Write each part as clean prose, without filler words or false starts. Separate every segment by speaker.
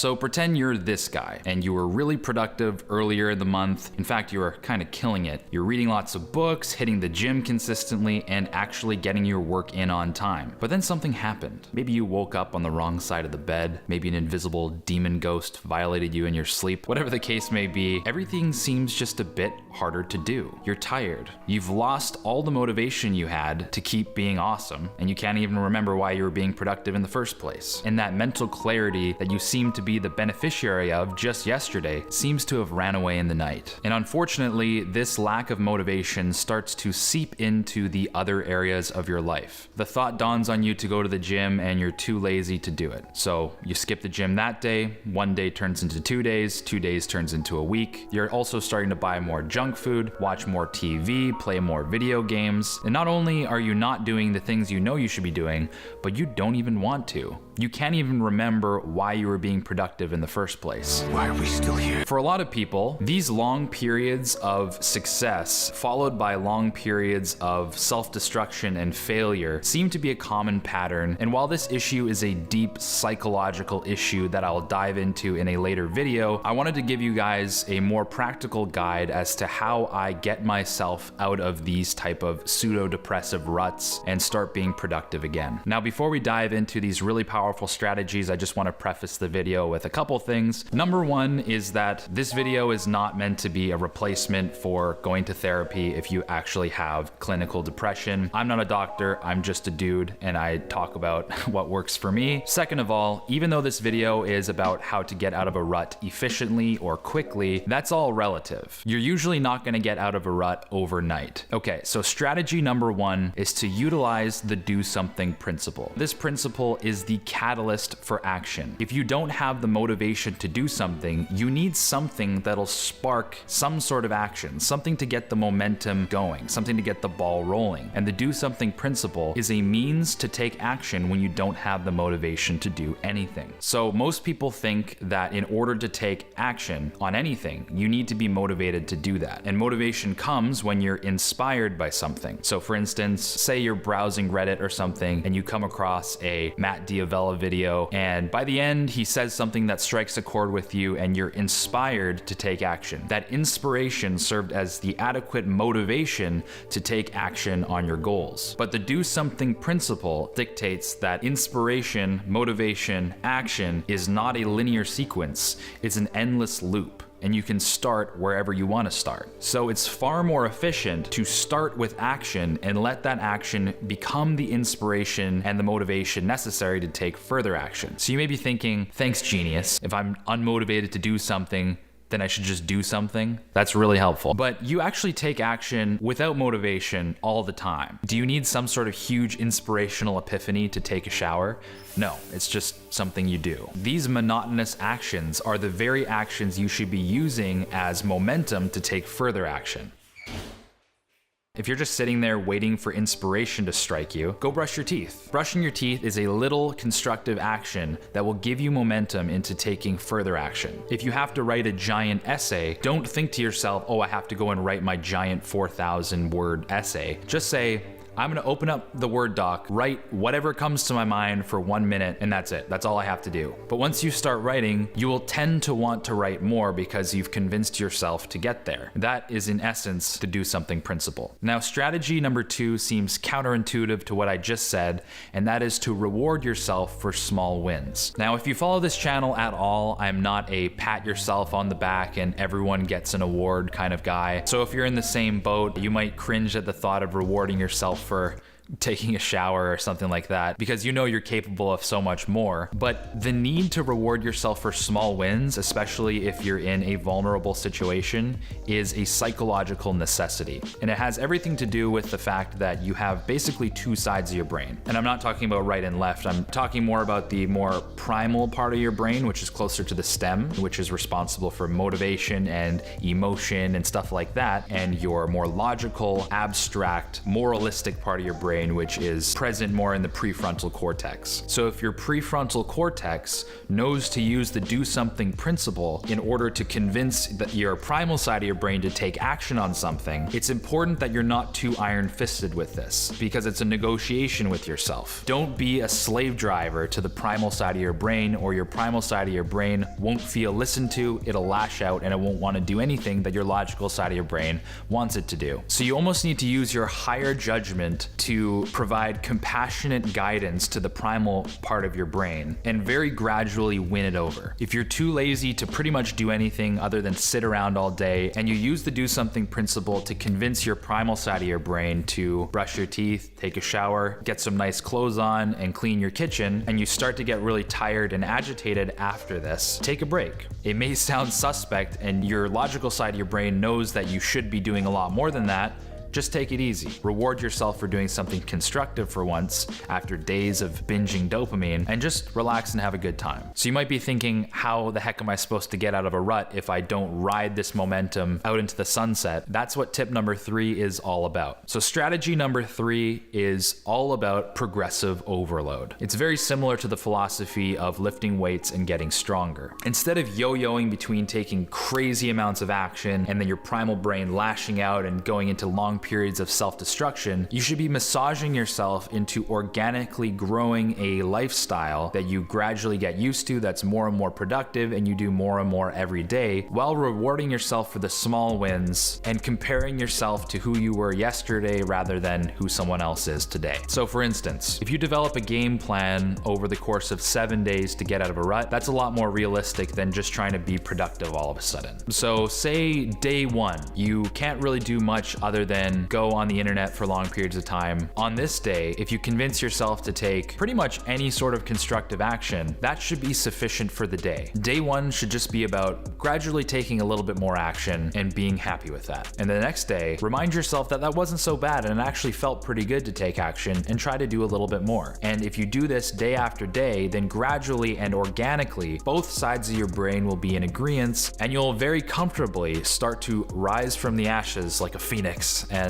Speaker 1: So pretend you're this guy and you were really productive earlier in the month. In fact, you were kind of killing it. You're reading lots of books, hitting the gym consistently, and actually getting your work in on time. But then something happened. Maybe you woke up on the wrong side of the bed. Maybe an invisible demon ghost violated you in your sleep. Whatever the case may be, everything seems just a bit harder to do. You're tired. You've lost all the motivation you had to keep being awesome, and you can't even remember why you were being productive in the first place. And that mental clarity that you seem to be the beneficiary of just yesterday seems to have ran away in the night. And unfortunately, this lack of motivation starts to seep into the other areas of your life. The thought dawns on you to go to the gym and you're too lazy to do it. So you skip the gym that day, one day turns into 2 days, 2 days turns into a week. You're also starting to buy more junk food, watch more TV, play more video games. And not only are you not doing the things you know you should be doing, but you don't even want to. You can't even remember why you were being productive in the first place.
Speaker 2: Why are we still here?
Speaker 1: For a lot of people, these long periods of success, followed by long periods of self-destruction and failure, seem to be a common pattern. And while this issue is a deep psychological issue that I'll dive into in a later video, I wanted to give you guys a more practical guide as to how I get myself out of these type of pseudo-depressive ruts and start being productive again. Now, before we dive into these really powerful strategies, I just want to preface the video with a couple things. Number one is that this video is not meant to be a replacement for going to therapy if you actually have clinical depression. I'm not a doctor, I'm just a dude, and I talk about what works for me. Second of all, even though this video is about how to get out of a rut efficiently or quickly, that's all relative. You're usually not going to get out of a rut overnight. Okay, so strategy number one is to utilize the do something principle. This principle is the catalyst for action. If you don't have the motivation to do something, you need something that'll spark some sort of action, something to get the momentum going, something to get the ball rolling. And the do something principle is a means to take action when you don't have the motivation to do anything. So most people think that in order to take action on anything, you need to be motivated to do that. And motivation comes when you're inspired by something. So for instance, say you're browsing Reddit or something and you come across a Matt D'Avella video, and by the end he says something that strikes a chord with you and you're inspired to take action. That inspiration served as the adequate motivation to take action on your goals. But the do something principle dictates that inspiration, motivation, action is not a linear sequence, it's an endless loop. And you can start wherever you want to start. So it's far more efficient to start with action and let that action become the inspiration and the motivation necessary to take further action. So you may be thinking, thanks genius, if I'm unmotivated to do something, then I should just do something. That's really helpful. But you actually take action without motivation all the time. Do you need some sort of huge inspirational epiphany to take a shower? No, it's just something you do. These monotonous actions are the very actions you should be using as momentum to take further action. If you're just sitting there waiting for inspiration to strike you, go brush your teeth. Brushing your teeth is a little constructive action that will give you momentum into taking further action. If you have to write a giant essay, don't think to yourself, oh, I have to go and write my giant 4,000 word essay. Just say, I'm gonna open up the Word doc, write whatever comes to my mind for 1 minute, and that's it. That's all I have to do. But once you start writing, you will tend to want to write more because you've convinced yourself to get there. That is in essence the do something principle. Now, strategy number two seems counterintuitive to what I just said, and that is to reward yourself for small wins. Now, if you follow this channel at all, I'm not a pat yourself on the back and everyone gets an award kind of guy. So if you're in the same boat, you might cringe at the thought of rewarding yourself for taking a shower or something like that, because you know you're capable of so much more. But the need to reward yourself for small wins, especially if you're in a vulnerable situation, is a psychological necessity. And it has everything to do with the fact that you have basically two sides of your brain. And I'm not talking about right and left, I'm talking more about the more primal part of your brain, which is closer to the stem, which is responsible for motivation and emotion and stuff like that, and your more logical, abstract, moralistic part of your brain, brain, which is present more in the prefrontal cortex. So if your prefrontal cortex knows to use the do something principle in order to convince your primal side of your brain to take action on something, it's important that you're not too iron-fisted with this, because it's a negotiation with yourself. Don't be a slave driver to the primal side of your brain, or your primal side of your brain won't feel listened to, it'll lash out, and it won't want to do anything that your logical side of your brain wants it to do. So you almost need to use your higher judgment to provide compassionate guidance to the primal part of your brain and very gradually win it over. If you're too lazy to pretty much do anything other than sit around all day, and you use the do something principle to convince your primal side of your brain to brush your teeth, take a shower, get some nice clothes on, and clean your kitchen, and you start to get really tired and agitated after this, take a break. It may sound suspect, and your logical side of your brain knows that you should be doing a lot more than that. Just take it easy. Reward yourself for doing something constructive for once after days of binging dopamine, and just relax and have a good time. So you might be thinking, how the heck am I supposed to get out of a rut if I don't ride this momentum out into the sunset? That's what tip number 3 is all about. So strategy number 3 is all about progressive overload. It's very similar to the philosophy of lifting weights and getting stronger. Instead of yo-yoing between taking crazy amounts of action and then your primal brain lashing out and going into long periods of self-destruction, you should be massaging yourself into organically growing a lifestyle that you gradually get used to, that's more and more productive, and you do more and more every day, while rewarding yourself for the small wins and comparing yourself to who you were yesterday rather than who someone else is today. So for instance, if you develop a game plan over the course of 7 days to get out of a rut, that's a lot more realistic than just trying to be productive all of a sudden. So say day 1, you can't really do much other than go on the internet for long periods of time. On this day, if you convince yourself to take pretty much any sort of constructive action, that should be sufficient for the day. Day 1 should just be about gradually taking a little bit more action and being happy with that. And the next day, remind yourself that that wasn't so bad and it actually felt pretty good to take action, and try to do a little bit more. And if you do this day after day, then gradually and organically, both sides of your brain will be in agreement, and you'll very comfortably start to rise from the ashes like a phoenix and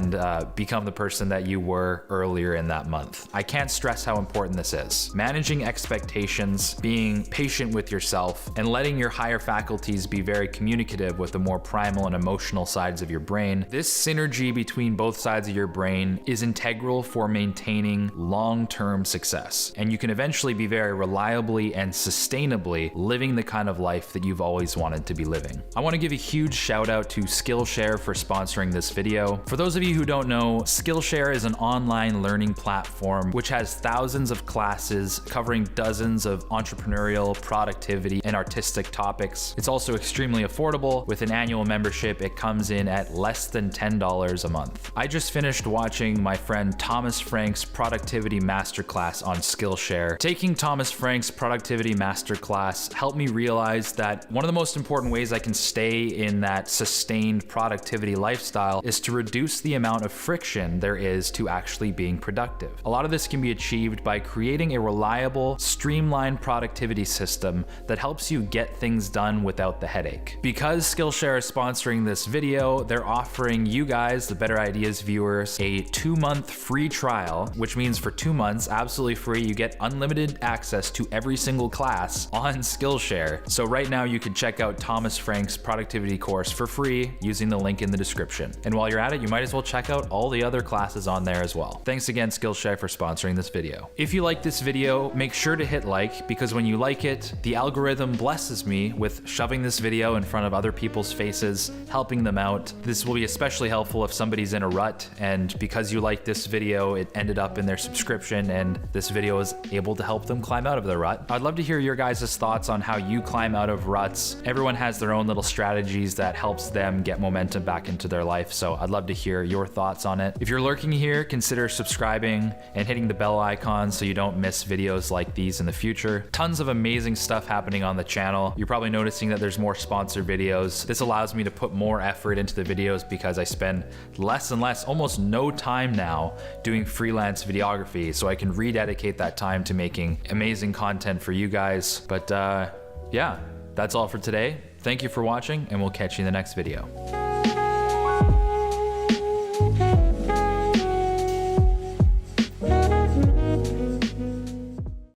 Speaker 1: become the person that you were earlier in that month. I can't stress how important this is. Managing expectations, being patient with yourself, and letting your higher faculties be very communicative with the more primal and emotional sides of your brain. This synergy between both sides of your brain is integral for maintaining long-term success, and you can eventually be very reliably and sustainably living the kind of life that you've always wanted to be living. I want to give a huge shout out to Skillshare for sponsoring this video. For those of you who don't know, Skillshare is an online learning platform which has thousands of classes covering dozens of entrepreneurial, productivity, and artistic topics. It's also extremely affordable. With an annual membership, it comes in at less than $10 a month. I just finished watching my friend Thomas Frank's Productivity Masterclass on Skillshare. Taking Thomas Frank's Productivity Masterclass helped me realize that one of the most important ways I can stay in that sustained productivity lifestyle is to reduce the amount of friction there is to actually being productive. A lot of this can be achieved by creating a reliable, streamlined productivity system that helps you get things done without the headache. Because Skillshare is sponsoring this video, they're offering you guys, the Better Ideas viewers, a 2-month free trial, which means for 2 months, absolutely free, you get unlimited access to every single class on Skillshare. So right now you can check out Thomas Frank's productivity course for free using the link in the description. And while you're at it, you might as well check out all the other classes on there as well. Thanks again, Skillshare, for sponsoring this video. If you like this video, make sure to hit like, because when you like it, the algorithm blesses me with shoving this video in front of other people's faces, helping them out. This will be especially helpful if somebody's in a rut, and because you liked this video, it ended up in their subscription, and this video is able to help them climb out of their rut. I'd love to hear your guys' thoughts on how you climb out of ruts. Everyone has their own little strategies that helps them get momentum back into their life, so I'd love to hear your thoughts on it. If you're lurking here, consider subscribing and hitting the bell icon so you don't miss videos like these in the future. Tons of amazing stuff happening on the channel. You're probably noticing that there's more sponsored videos. This allows me to put more effort into the videos because I spend less and less, almost no time now, doing freelance videography, so I can rededicate that time to making amazing content for you guys. But yeah, that's all for today. Thank you for watching, and we'll catch you in the next video.